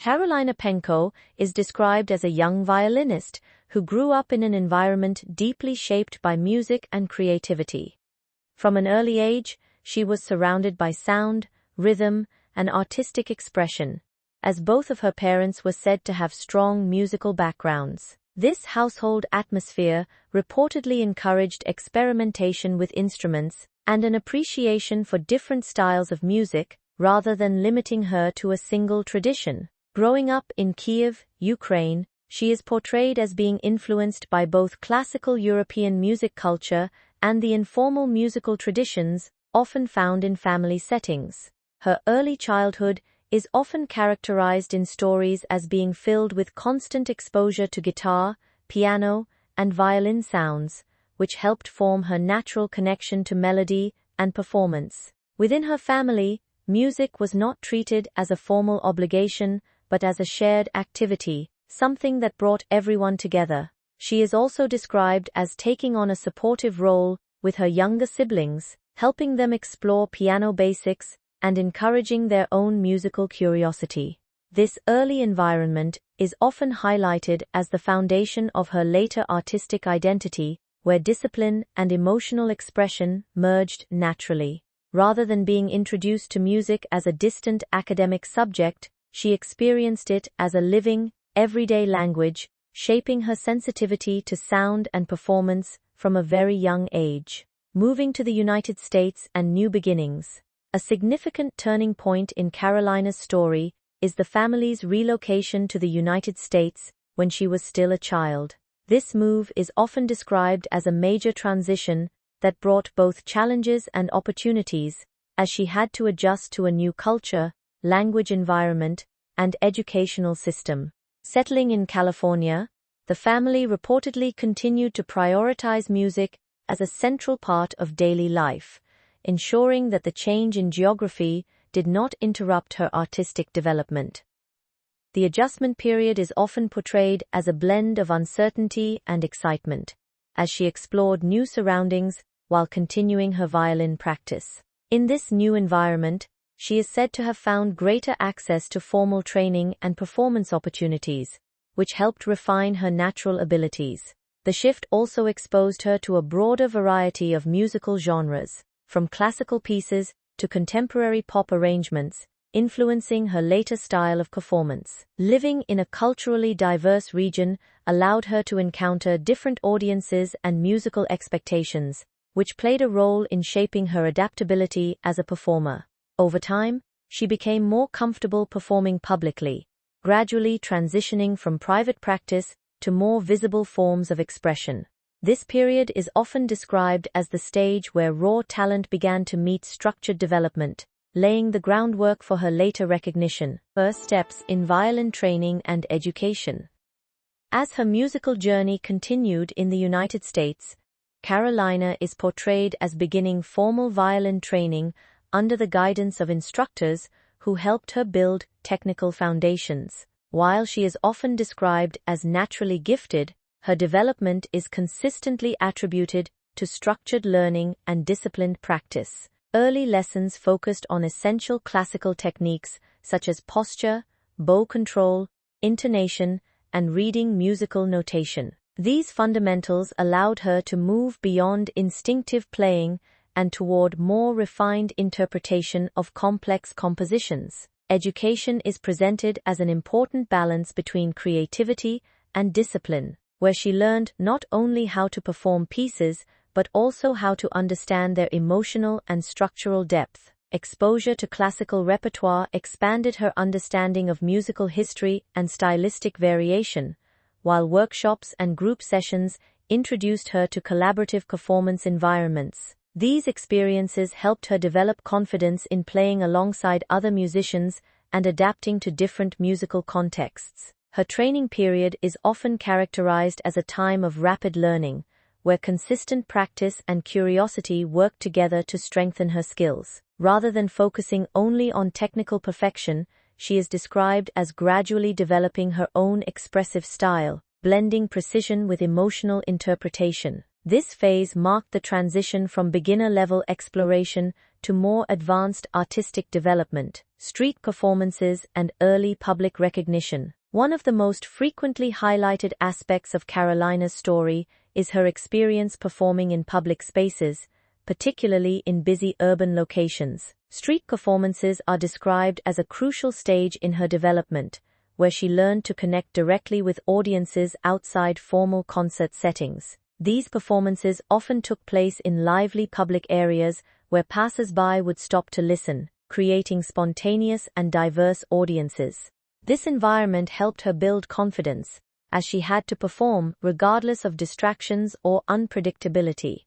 Karolina Protsenko is described as a young violinist who grew up in an environment deeply shaped by music and creativity. From an early age, she was surrounded by sound, rhythm, and artistic expression, as both of her parents were said to have strong musical backgrounds. This household atmosphere reportedly encouraged experimentation with instruments and an appreciation for different styles of music rather than limiting her to a single tradition. Growing up in Kiev, Ukraine, she is portrayed as being influenced by both classical European music culture and the informal musical traditions often found in family settings. Her early childhood is often characterized in stories as being filled with constant exposure to guitar, piano, and violin sounds, which helped form her natural connection to melody and performance. Within her family, music was not treated as a formal obligation, but as a shared activity, something that brought everyone together. She is also described as taking on a supportive role with her younger siblings, helping them explore piano basics and encouraging their own musical curiosity. This early environment is often highlighted as the foundation of her later artistic identity, where discipline and emotional expression merged naturally. Rather than being introduced to music as a distant academic subject, she experienced it as a living, everyday language, shaping her sensitivity to sound and performance from a very young age. Moving to the United States and new beginnings. A significant turning point in Karolina's story is the family's relocation to the United States when she was still a child. This move is often described as a major transition that brought both challenges and opportunities, as she had to adjust to a new culture, language environment, and educational system. Settling in California, the family reportedly continued to prioritize music as a central part of daily life, ensuring that the change in geography did not interrupt her artistic development. The adjustment period is often portrayed as a blend of uncertainty and excitement, as she explored new surroundings while continuing her violin practice. In this new environment, she is said to have found greater access to formal training and performance opportunities, which helped refine her natural abilities. The shift also exposed her to a broader variety of musical genres, from classical pieces to contemporary pop arrangements, influencing her later style of performance. Living in a culturally diverse region allowed her to encounter different audiences and musical expectations, which played a role in shaping her adaptability as a performer. Over time, she became more comfortable performing publicly, gradually transitioning from private practice to more visible forms of expression. This period is often described as the stage where raw talent began to meet structured development, laying the groundwork for her later recognition. First steps in violin training and education. As her musical journey continued in the United States, Karolina is portrayed as beginning formal violin training under the guidance of instructors who helped her build technical foundations. While she is often described as naturally gifted, her development is consistently attributed to structured learning and disciplined practice. Early lessons focused on essential classical techniques such as posture, bow control, intonation, and reading musical notation. These fundamentals allowed her to move beyond instinctive playing and toward more refined interpretation of complex compositions. Education is presented as an important balance between creativity and discipline, where she learned not only how to perform pieces, but also how to understand their emotional and structural depth. Exposure to classical repertoire expanded her understanding of musical history and stylistic variation, while workshops and group sessions introduced her to collaborative performance environments. These experiences helped her develop confidence in playing alongside other musicians and adapting to different musical contexts. Her training period is often characterized as a time of rapid learning, where consistent practice and curiosity worked together to strengthen her skills. Rather than focusing only on technical perfection, she is described as gradually developing her own expressive style, blending precision with emotional interpretation. This phase marked the transition from beginner-level exploration to more advanced artistic development, street performances, and early public recognition. One of the most frequently highlighted aspects of Karolina's story is her experience performing in public spaces, particularly in busy urban locations. Street performances are described as a crucial stage in her development, where she learned to connect directly with audiences outside formal concert settings. These performances often took place in lively public areas where passers-by would stop to listen, creating spontaneous and diverse audiences. This environment helped her build confidence, as she had to perform regardless of distractions or unpredictability.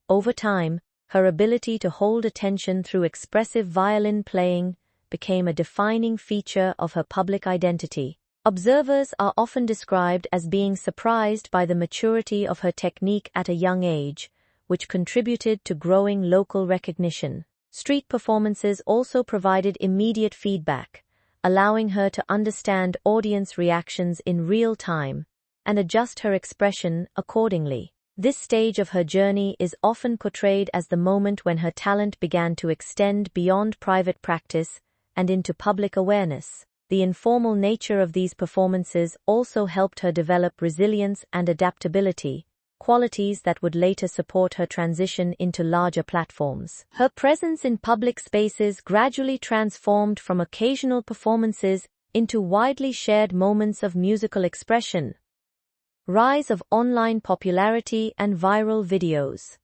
Over time, her ability to hold attention through expressive violin playing became a defining feature of her public identity. Observers are often described as being surprised by the maturity of her technique at a young age, which contributed to growing local recognition. Street performances also provided immediate feedback, allowing her to understand audience reactions in real time and adjust her expression accordingly. This stage of her journey is often portrayed as the moment when her talent began to extend beyond private practice and into public awareness. The informal nature of these performances also helped her develop resilience and adaptability, qualities that would later support her transition into larger platforms. Her presence in public spaces gradually transformed from occasional performances into widely shared moments of musical expression. Rise of online popularity and viral videos.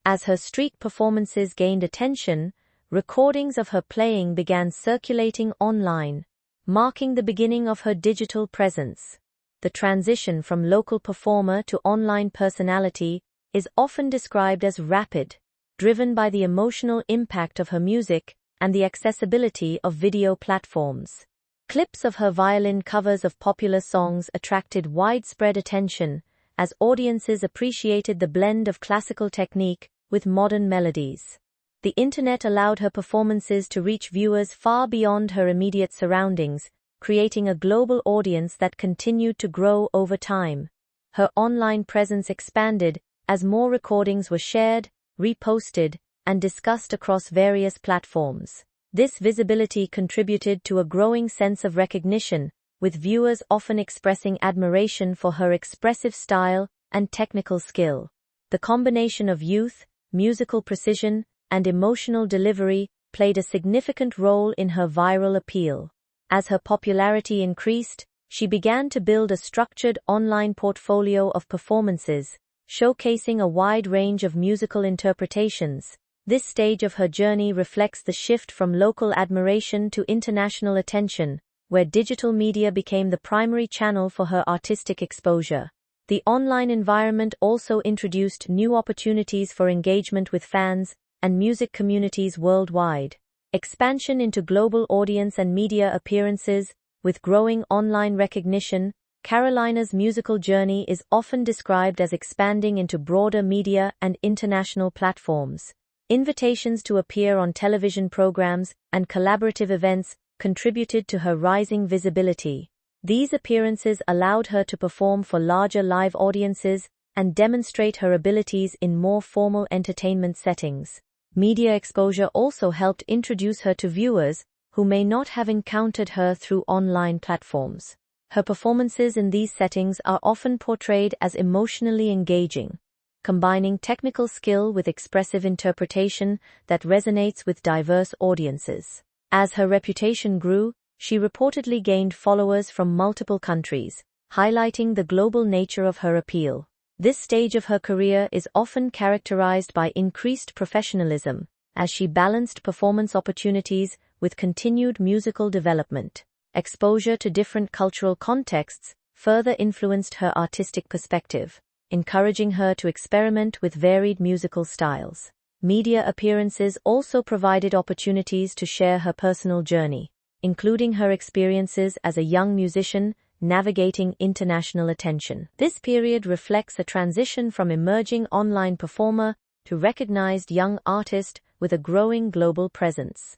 As her street performances gained attention, recordings of her playing began circulating online, marking the beginning of her digital presence. The transition from local performer to online personality is often described as rapid, driven by the emotional impact of her music and the accessibility of video platforms. Clips of her violin covers of popular songs attracted widespread attention as audiences appreciated the blend of classical technique with modern melodies. The internet allowed her performances to reach viewers far beyond her immediate surroundings, creating a global audience that continued to grow over time. Her online presence expanded as more recordings were shared, reposted, and discussed across various platforms. This visibility contributed to a growing sense of recognition, with viewers often expressing admiration for her expressive style and technical skill. The combination of youth, musical precision, and emotional delivery played a significant role in her viral appeal. As her popularity increased, she began to build a structured online portfolio of performances, showcasing a wide range of musical interpretations. This stage of her journey reflects the shift from local admiration to international attention, where digital media became the primary channel for her artistic exposure. The online environment also introduced new opportunities for engagement with fans and music communities worldwide. Expansion into global audience and media appearances. With growing online recognition, Karolina's musical journey is often described as expanding into broader media and international platforms. Invitations to appear on television programs and collaborative events contributed to her rising visibility. These appearances allowed her to perform for larger live audiences and demonstrate her abilities in more formal entertainment settings. Media exposure also helped introduce her to viewers who may not have encountered her through online platforms. Her performances in these settings are often portrayed as emotionally engaging, combining technical skill with expressive interpretation that resonates with diverse audiences. As her reputation grew, she reportedly gained followers from multiple countries, highlighting the global nature of her appeal. This stage of her career is often characterized by increased professionalism, as she balanced performance opportunities with continued musical development. Exposure to different cultural contexts further influenced her artistic perspective, encouraging her to experiment with varied musical styles. Media appearances also provided opportunities to share her personal journey, including her experiences as a young musician navigating international attention. This period reflects a transition from emerging online performer to recognized young artist with a growing global presence.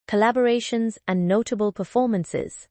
Collaborations and notable performances.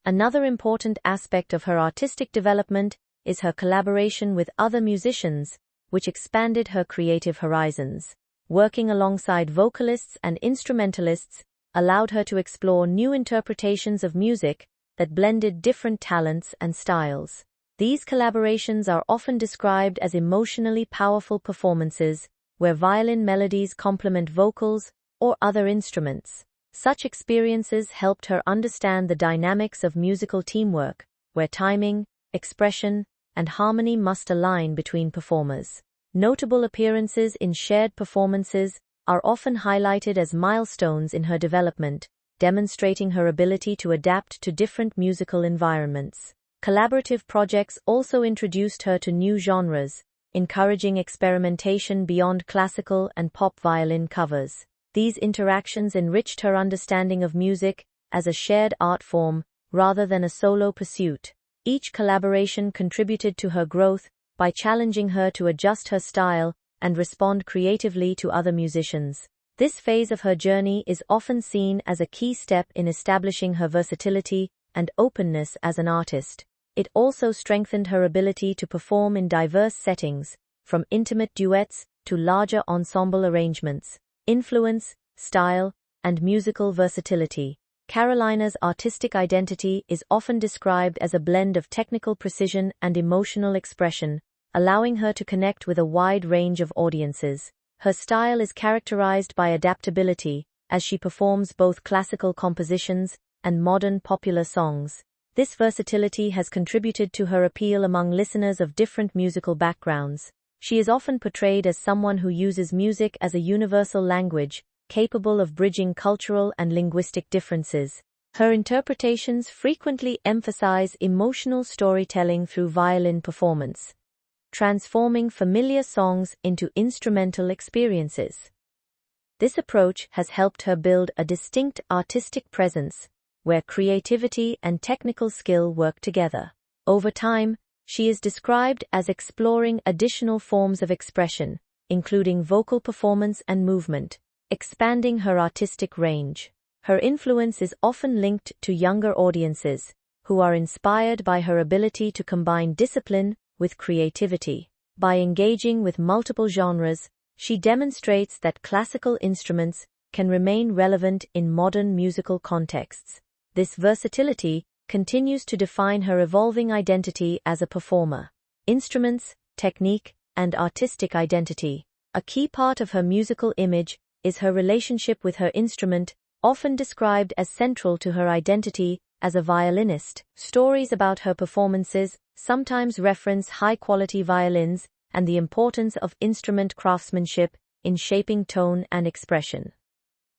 Another important aspect of her artistic development is her collaboration with other musicians, which expanded her creative horizons. Working alongside vocalists and instrumentalists allowed her to explore new interpretations of music that blended different talents and styles. These collaborations are often described as emotionally powerful performances, where violin melodies complement vocals or other instruments. Such experiences helped her understand the dynamics of musical teamwork, where timing, expression, and harmony must align between performers. Notable appearances in shared performances are often highlighted as milestones in her development, demonstrating her ability to adapt to different musical environments. Collaborative projects also introduced her to new genres, encouraging experimentation beyond classical and pop violin covers. These interactions enriched her understanding of music as a shared art form rather than a solo pursuit. Each collaboration contributed to her growth by challenging her to adjust her style and respond creatively to other musicians. This phase of her journey is often seen as a key step in establishing her versatility and openness as an artist. It also strengthened her ability to perform in diverse settings, from intimate duets to larger ensemble arrangements. Influence, style, and musical versatility. Karolina's artistic identity is often described as a blend of technical precision and emotional expression, allowing her to connect with a wide range of audiences. Her style is characterized by adaptability, as she performs both classical compositions and modern popular songs. This versatility has contributed to her appeal among listeners of different musical backgrounds. She is often portrayed as someone who uses music as a universal language, capable of bridging cultural and linguistic differences. Her interpretations frequently emphasize emotional storytelling through violin performance, transforming familiar songs into instrumental experiences. This approach has helped her build a distinct artistic presence, where creativity and technical skill work together. Over time, she is described as exploring additional forms of expression, including vocal performance and movement, expanding her artistic range. Her influence is often linked to younger audiences, who are inspired by her ability to combine discipline with creativity. By engaging with multiple genres, she demonstrates that classical instruments can remain relevant in modern musical contexts. This versatility continues to define her evolving identity as a performer. Instruments, technique, and artistic identity. A key part of her musical image is her relationship with her instrument, often described as central to her identity as a violinist. Stories about her performances sometimes reference high-quality violins and the importance of instrument craftsmanship in shaping tone and expression.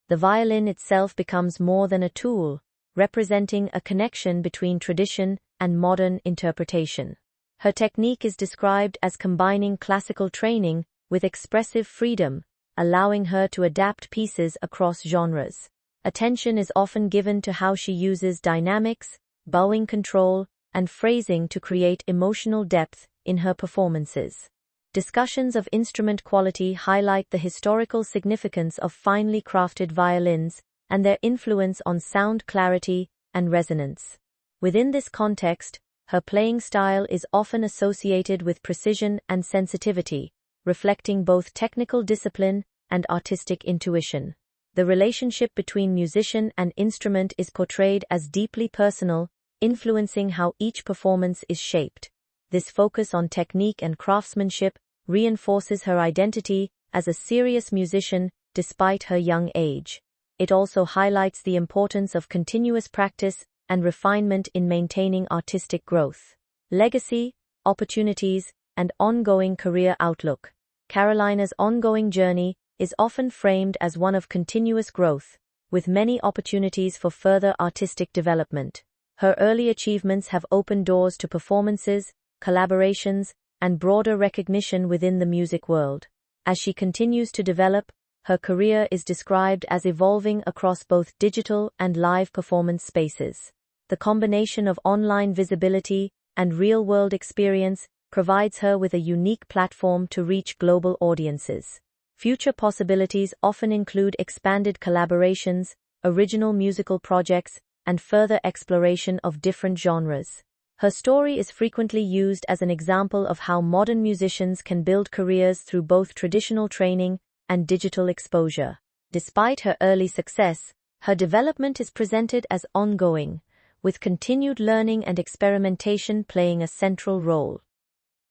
The violin itself becomes more than a tool, representing a connection between tradition and modern interpretation. Her technique is described as combining classical training with expressive freedom, allowing her to adapt pieces across genres. Attention is often given to how she uses dynamics, bowing control, and phrasing to create emotional depth in her performances. Discussions of instrument quality highlight the historical significance of finely crafted violins and their influence on sound clarity and resonance. Within this context, her playing style is often associated with precision and sensitivity, reflecting both technical discipline and artistic intuition. The relationship between musician and instrument is portrayed as deeply personal, influencing how each performance is shaped. This focus on technique and craftsmanship reinforces her identity as a serious musician despite her young age. It also highlights the importance of continuous practice and refinement in maintaining artistic growth. Legacy, opportunities, and ongoing career outlook. Karolina's ongoing journey is often framed as one of continuous growth, with many opportunities for further artistic development. Her early achievements have opened doors to performances, collaborations, and broader recognition within the music world. As she continues to develop, her career is described as evolving across both digital and live performance spaces. The combination of online visibility and real-world experience provides her with a unique platform to reach global audiences. Future possibilities often include expanded collaborations, original musical projects, and further exploration of different genres. Her story is frequently used as an example of how modern musicians can build careers through both traditional training and digital exposure. Despite her early success, her development is presented as ongoing, with continued learning and experimentation playing a central role.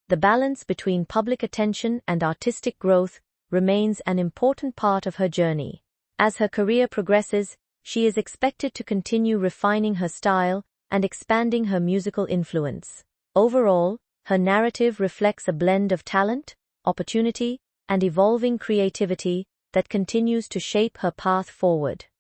The balance between public attention and artistic growth remains an important part of her journey. As her career progresses, she is expected to continue refining her style and expanding her musical influence. Overall, her narrative reflects a blend of talent, opportunity, and evolving creativity that continues to shape her path forward.